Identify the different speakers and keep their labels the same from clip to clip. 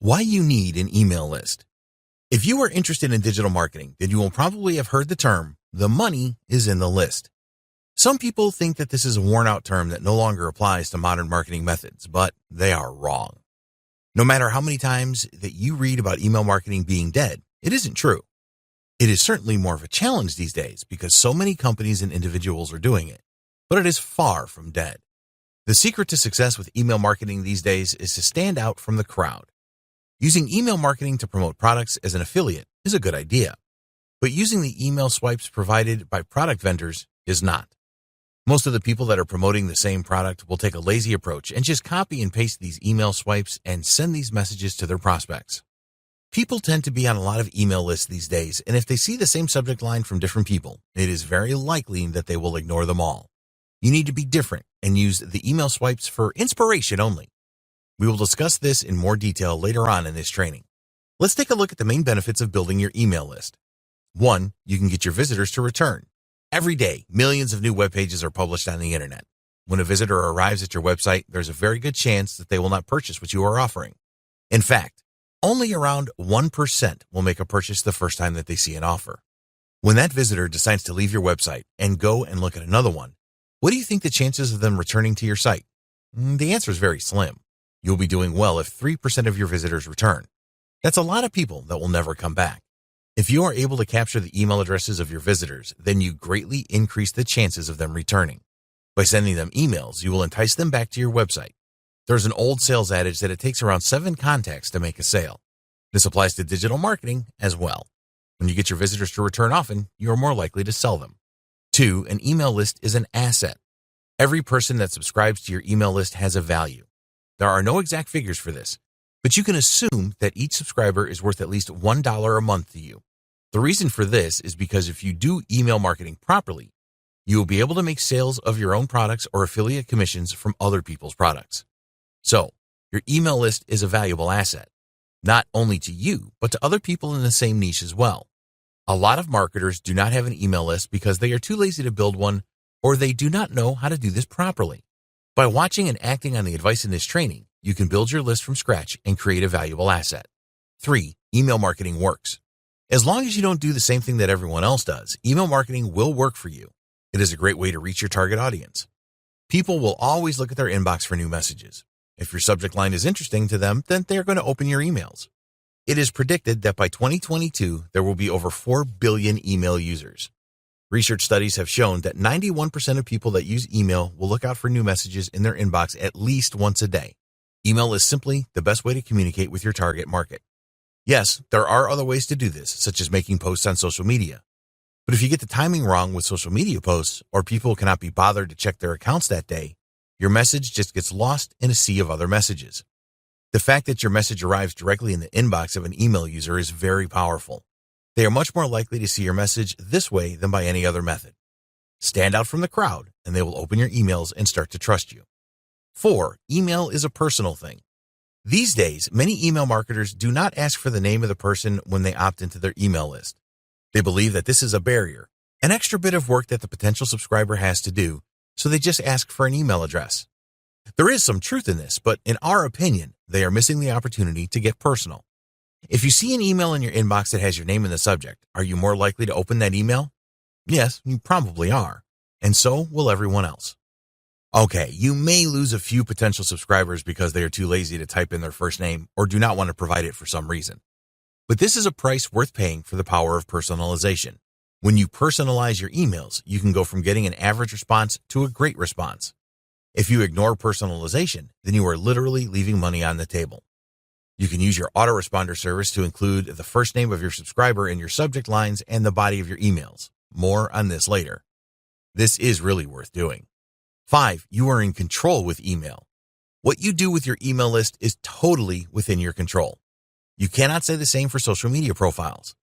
Speaker 1: Why you need an email list. If you are interested in digital marketing, then you will probably have heard the term, the money is in the list. Some people think that this is a worn-out term that no longer applies to modern marketing methods, but they are wrong. No matter how many times that you read about email marketing being dead, it isn't true. It is certainly more of a challenge these days because so many companies and individuals are doing it, but it is far from dead. The secret to success with email marketing these days is to stand out from the crowd. Using email marketing to promote products as an affiliate is a good idea, but using the email swipes provided by product vendors is not. Most of the people that are promoting the same product will take a lazy approach and just copy and paste these email swipes and send these messages to their prospects. People tend to be on a lot of email lists these days, and if they see the same subject line from different people, it is very likely that they will ignore them all. You need to be different and use the email swipes for inspiration only. We will discuss this in more detail later on in this training. Let's take a look at the main benefits of building your email list. 1. You can get your visitors to return. Every day, millions of new web pages are published on the internet. When a visitor arrives at your website, there's a very good chance that they will not purchase what you are offering. In fact, only around 1% will make a purchase the first time that they see an offer. When that visitor decides to leave your website and go and look at another one, what do you think the chances of them returning to your site? The answer is very slim. You'll be doing well if 3% of your visitors return. That's a lot of people that will never come back. If you are able to capture the email addresses of your visitors, then you greatly increase the chances of them returning. By sending them emails, you will entice them back to your website. There's an old sales adage that it takes around 7 contacts to make a sale. This applies to digital marketing as well. When you get your visitors to return often, you are more likely to sell them. 2. An email list is an asset. Every person that subscribes to your email list has a value. There are no exact figures for this, but you can assume that each subscriber is worth at least $1 a month to you. The reason for this is because if you do email marketing properly, you will be able to make sales of your own products or affiliate commissions from other people's products. So, your email list is a valuable asset, not only to you, but to other people in the same niche as well. A lot of marketers do not have an email list because they are too lazy to build one, or they do not know how to do this properly. By watching and acting on the advice in this training, you can build your list from scratch and create a valuable asset. 3. Email marketing works. As long as you don't do the same thing that everyone else does, email marketing will work for you. It is a great way to reach your target audience. People will always look at their inbox for new messages. If your subject line is interesting to them, then they are going to open your emails. It is predicted that by 2022, there will be over 4 billion email users. Research studies have shown that 91% of people that use email will look out for new messages in their inbox at least once a day. Email is simply the best way to communicate with your target market. Yes, there are other ways to do this, such as making posts on social media. But if you get the timing wrong with social media posts, or people cannot be bothered to check their accounts that day, your message just gets lost in a sea of other messages. The fact that your message arrives directly in the inbox of an email user is very powerful. They are much more likely to see your message this way than by any other method. Stand out from the crowd, and they will open your emails and start to trust you. 4. Email is a personal thing. These days, many email marketers do not ask for the name of the person when they opt into their email list. They believe that this is a barrier, an extra bit of work that the potential subscriber has to do, so they just ask for an email address. There is some truth in this, but in our opinion, they are missing the opportunity to get personal. If you see an email in your inbox that has your name in the subject, are you more likely to open that email? Yes, you probably are, and so will everyone else. Okay, you may lose a few potential subscribers because they are too lazy to type in their first name or do not want to provide it for some reason. But this is a price worth paying for the power of personalization. When you personalize your emails, you can go from getting an average response to a great response. If you ignore personalization, then you are literally leaving money on the table. You can use your autoresponder service to include the first name of your subscriber in your subject lines and the body of your emails. More on this later. This is really worth doing. 5. You are in control with email. What you do with your email list is totally within your control. You cannot say the same for social media profiles.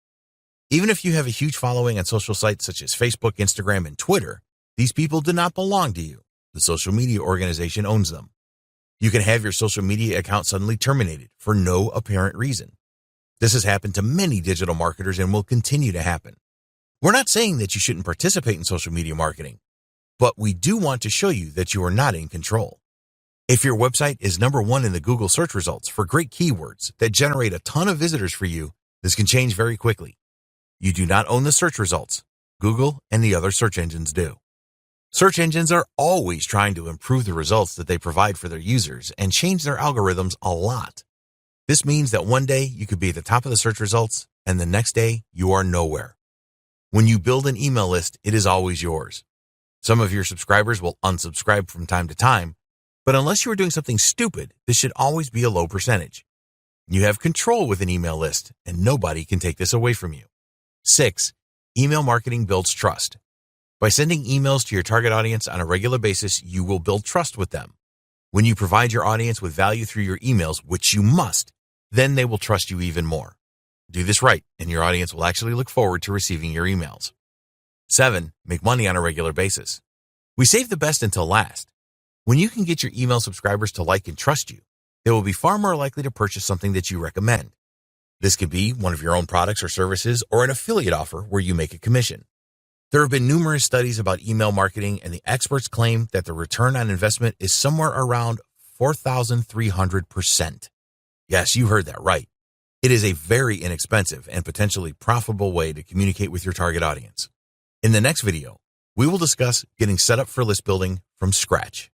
Speaker 1: Even if you have a huge following on social sites such as Facebook, Instagram, and Twitter, these people do not belong to you. The social media organization owns them. You can have your social media account suddenly terminated for no apparent reason. This has happened to many digital marketers and will continue to happen. We're not saying that you shouldn't participate in social media marketing, but we do want to show you that you are not in control. If your website is number one in the Google search results for great keywords that generate a ton of visitors for you, this can change very quickly. You do not own the search results. Google and the other search engines do. Search engines are always trying to improve the results that they provide for their users and change their algorithms a lot. This means that one day you could be at the top of the search results and the next day you are nowhere. When you build an email list, it is always yours. Some of your subscribers will unsubscribe from time to time, but unless you are doing something stupid, this should always be a low percentage. You have control with an email list, and nobody can take this away from you. 6. Email marketing builds trust. By sending emails to your target audience on a regular basis, you will build trust with them. When you provide your audience with value through your emails, which you must, then they will trust you even more. Do this right, and your audience will actually look forward to receiving your emails. 7. Make money on a regular basis. We save the best until last. When you can get your email subscribers to like and trust you, they will be far more likely to purchase something that you recommend. This could be one of your own products or services or an affiliate offer where you make a commission. There have been numerous studies about email marketing, and the experts claim that the return on investment is somewhere around 4,300%. Yes, you heard that right. It is a very inexpensive and potentially profitable way to communicate with your target audience. In the next video, we will discuss getting set up for list building from scratch.